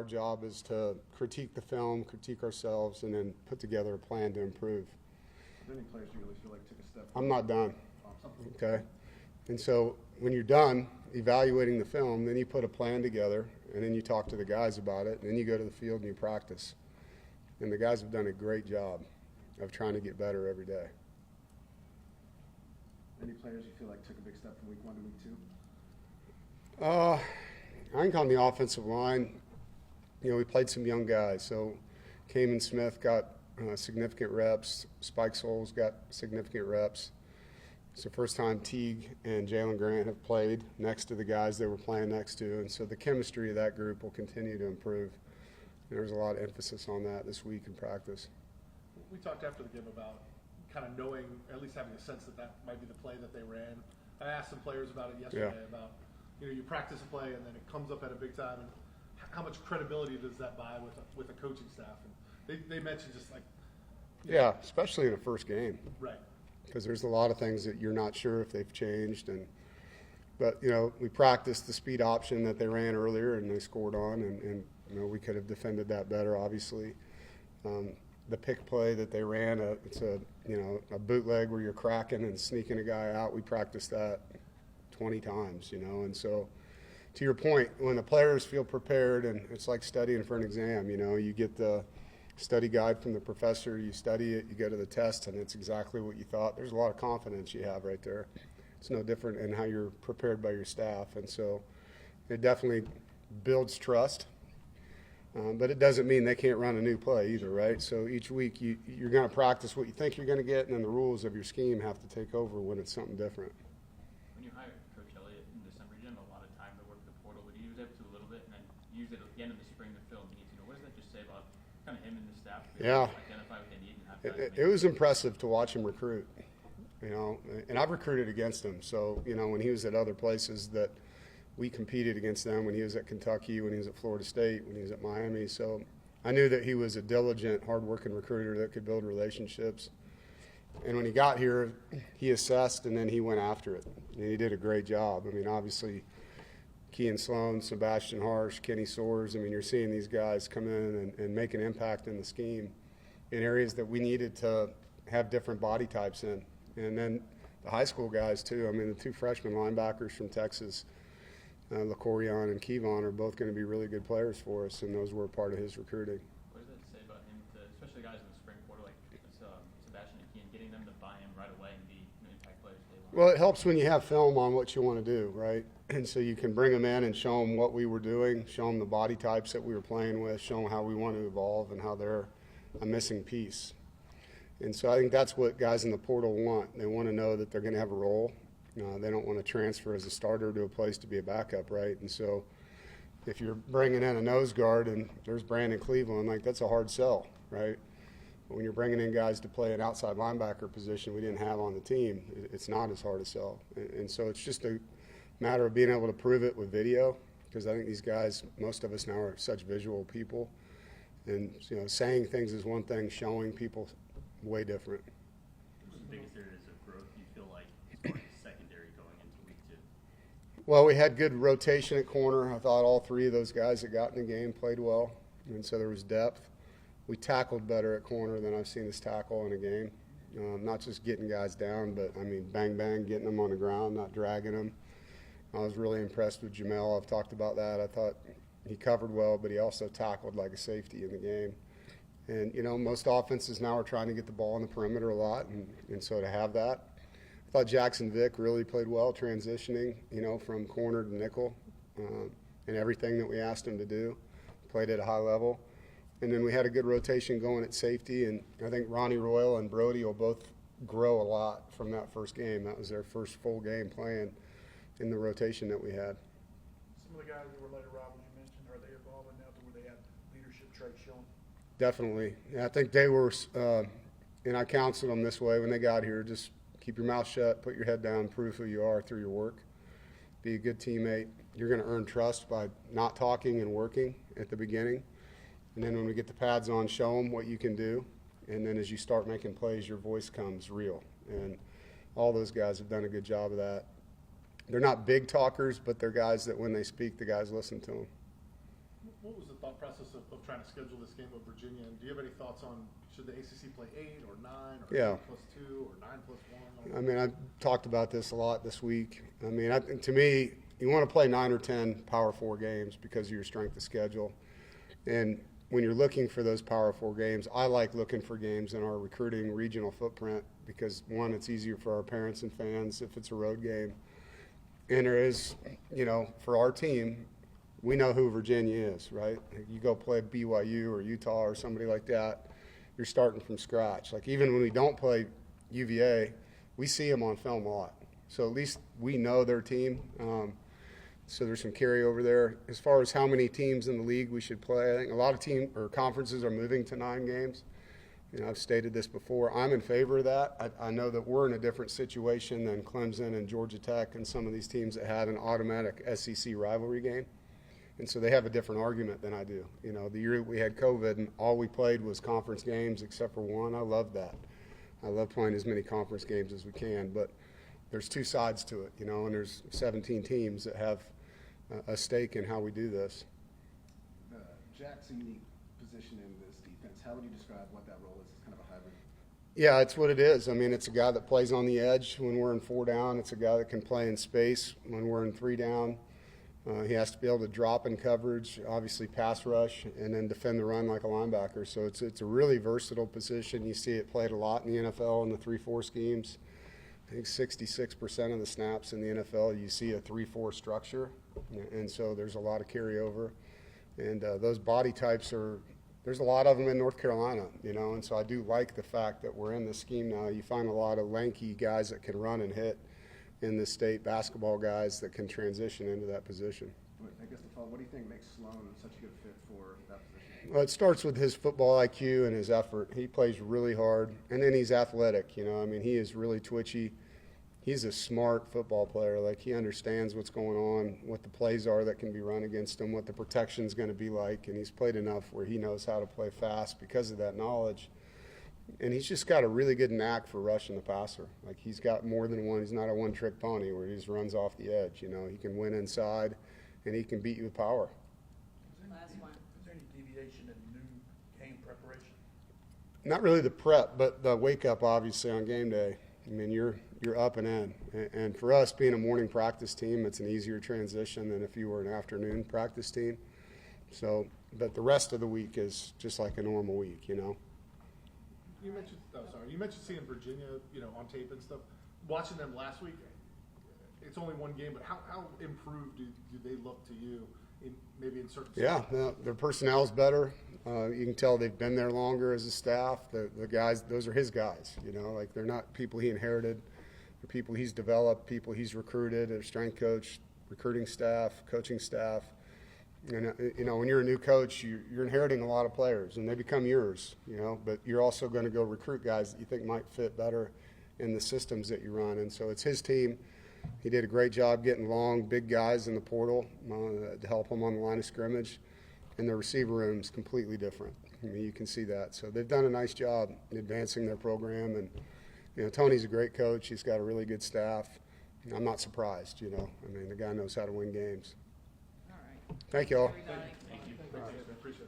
job is to critique the film, critique ourselves, and then put together a plan to improve. Are there any players you really feel like took a step? I'm not done, Awesome. okay? And so when you're done evaluating the film, then you put a plan together, and then you talk to the guys about it, and then you go to the field and you practice. And the guys have done a great job of trying to get better every day. Any players you feel like took a big step from week 1 to week 2? I think on the offensive line, you know, we played some young guys. So Kamen Smith got significant reps. Spike Souls got significant reps. It's the first time Teague and Jalen Grant have played next to the guys they were playing next to. And so the chemistry of that group will continue to improve. There's a lot of emphasis on that this week in practice. We talked after the game about kind of knowing, at least having a sense that that might be the play that they ran. I asked some players about it yesterday about, you know, you practice a play and then it comes up at a big time, and how much credibility does that buy with a coaching staff? And they mentioned just like, Yeah, especially in the first game. right. Because there's a lot of things that you're not sure if they've changed. But, you know, we practiced the speed option that they ran earlier and they scored on, and you know, we could have defended that better, obviously. The pick play that they ran, it's a bootleg where you're cracking and sneaking a guy out. We practiced that 20 times, you know. And so, to your point, when the players feel prepared, and it's like studying for an exam, you know, you get the study guide from the professor, you study it, you go to the test, and it's exactly what you thought. There's a lot of confidence you have right there. It's no different in how you're prepared by your staff. And so it definitely builds trust. But it doesn't mean they can't run a new play either, right? So each week you're going to practice what you think you're going to get, and then the rules of your scheme have to take over when it's something different. When you hired Coach Elliott in December, you didn't have a lot of time to work the portal. Would you use it a little bit and then use it again in the spring to fill needs? You know, what does that just say about kind of him and the staff? Yeah. Identify what they need and have time to It was impressive to watch him recruit, you know, and I've recruited against him. So, you know, when he was at other places that we competed against them, when he was at Kentucky, when he was at Florida State, when he was at Miami. So I knew that he was a diligent, hard-working recruiter that could build relationships. And when he got here, he assessed and then he went after it. And he did a great job. I mean, obviously, Kean Sloan, Sebastian Harsh, Kenny Soares, I mean, you're seeing these guys come in and make an impact in the scheme in areas that we needed to have different body types in. And then the high school guys, too. I mean, the two freshman linebackers from Texas, LaCorion and Kevon, are both going to be really good players for us, and those were part of his recruiting. What does that say about him, especially guys in the spring quarter like Sebastian and Kean, getting them to buy him right away and be impact players day one? Well, it helps when you have film on what you want to do, right? And so you can bring them in and show them what we were doing, show them the body types that we were playing with, show them how we want to evolve and how they're a missing piece. And so I think that's what guys in the portal want. They want to know that they're going to have a role. They don't want to transfer as a starter to a place to be a backup, right? And so if you're bringing in a nose guard and there's Brandon Cleveland, like, that's a hard sell, right? But when you're bringing in guys to play an outside linebacker position we didn't have on the team, it's not as hard a sell. And so it's just a matter of being able to prove it with video, because I think these guys, most of us now, are such visual people. And, you know, saying things is one thing, showing people way different. What's the biggest areas of growth you feel like as far as secondary going into week 2? Well, we had good rotation at corner. I thought all three of those guys that got in the game played well, and so there was depth. We tackled better at corner than I've seen us tackle in a game. Not just getting guys down, but, I mean, bang, bang, getting them on the ground, not dragging them. I was really impressed with Jamel. I've talked about that. I thought he covered well, but he also tackled like a safety in the game. And, you know, most offenses now are trying to get the ball on the perimeter a lot, and so to have that. I thought Jackson Vick really played well transitioning, you know, from corner to nickel, and everything that we asked him to do. Played at a high level. And then we had a good rotation going at safety, and I think Ronnie Royal and Brody will both grow a lot from that first game. That was their first full game playing in the rotation that we had. Some of the guys that were later robbers you mentioned, are they evolving now to where they have leadership traits shown? Definitely. Yeah, I think they were, and I counseled them this way when they got here: just keep your mouth shut, put your head down, prove who you are through your work. Be a good teammate. You're going to earn trust by not talking and working at the beginning. And then when we get the pads on, show them what you can do. And then as you start making plays, your voice comes real. And all those guys have done a good job of that. They're not big talkers, but they're guys that when they speak, the guys listen to them. what was the thought process of trying to schedule this game with Virginia? And do you have any thoughts on should the ACC play 8 or 9 or Yeah. 8+2 or 9+1? I mean, I've talked about this a lot this week. I mean, I think to me, you want to play 9 or 10 Power 4 games because of your strength of schedule. And when you're looking for those Power 4 games, I like looking for games in our recruiting regional footprint because, one, it's easier for our parents and fans if it's a road game. And there is, you know, for our team, we know who Virginia is, right? You go play BYU or Utah or somebody like that, you're starting from scratch. Like even when we don't play UVA, we see them on film a lot. So at least we know their team. So there's some carryover there. As far as how many teams in the league we should play, I think a lot of team or conferences are moving to 9 games. You know, I've stated this before. I'm in favor of that. I know that we're in a different situation than Clemson and Georgia Tech and some of these teams that had an automatic SEC rivalry game. And so they have a different argument than I do. You know, the year we had COVID and all we played was conference games except for one, I love that. I love playing as many conference games as we can. But there's 2 sides to it, you know, and there's 17 teams that have a stake in how we do this. Jack's a unique position in this defense. How would you describe what that role is? It's kind of a hybrid. Yeah, it's what it is. I mean, it's a guy that plays on the edge when we're in 4 down. It's a guy that can play in space when we're in 3 down. He has to be able to drop in coverage, obviously pass rush, and then defend the run like a linebacker. So it's a really versatile position. You see it played a lot in the NFL in the 3-4 schemes. I think 66% of the snaps in the NFL, you see a 3-4 structure. And so there's a lot of carryover. And those body types there's a lot of them in North Carolina, you know. And so I do like the fact that we're in this scheme now. You find a lot of lanky guys that can run and hit in this state, basketball guys that can transition into that position. I guess the follow, what do you think makes Sloan such a good fit for that position? Well, it starts with his football IQ and his effort. He plays really hard, and then he's athletic, you know. I mean, he is really twitchy. He's a smart football player. Like, he understands what's going on, what the plays are that can be run against him, what the protection's going to be like, and he's played enough where he knows how to play fast because of that knowledge. And he's just got a really good knack for rushing the passer. Like, he's got more than one. He's not a one-trick pony where he just runs off the edge, you know. He can win inside, and he can beat you with power. Last one. Is there any deviation in new game preparation? Not really the prep, but the wake-up, obviously, on game day. I mean, you're up and in. And for us, being a morning practice team, it's an easier transition than if you were an afternoon practice team. So, but the rest of the week is just like a normal week, you know. You mentioned seeing Virginia, you know, on tape and stuff. Watching them last week, it's only one game, but how improved do they look to you maybe in certain Yeah, their personnel's better. You can tell they've been there longer as a staff. The guys, those are his guys, you know, like they're not people he inherited. They're people he's developed, people he's recruited, their strength coach, recruiting staff, coaching staff. And, you know, when you're a new coach, you're inheriting a lot of players, and they become yours, you know, but you're also going to go recruit guys that you think might fit better in the systems that you run. And so it's his team. He did a great job getting long, big guys in the portal to help him on the line of scrimmage. And the receiver room is completely different. I mean, you can see that. So they've done a nice job advancing their program. And, you know, Tony's a great coach. He's got a really good staff. I'm not surprised, you know. I mean, the guy knows how to win games. All right. Thank you all. Everybody. Thank you. Appreciate it.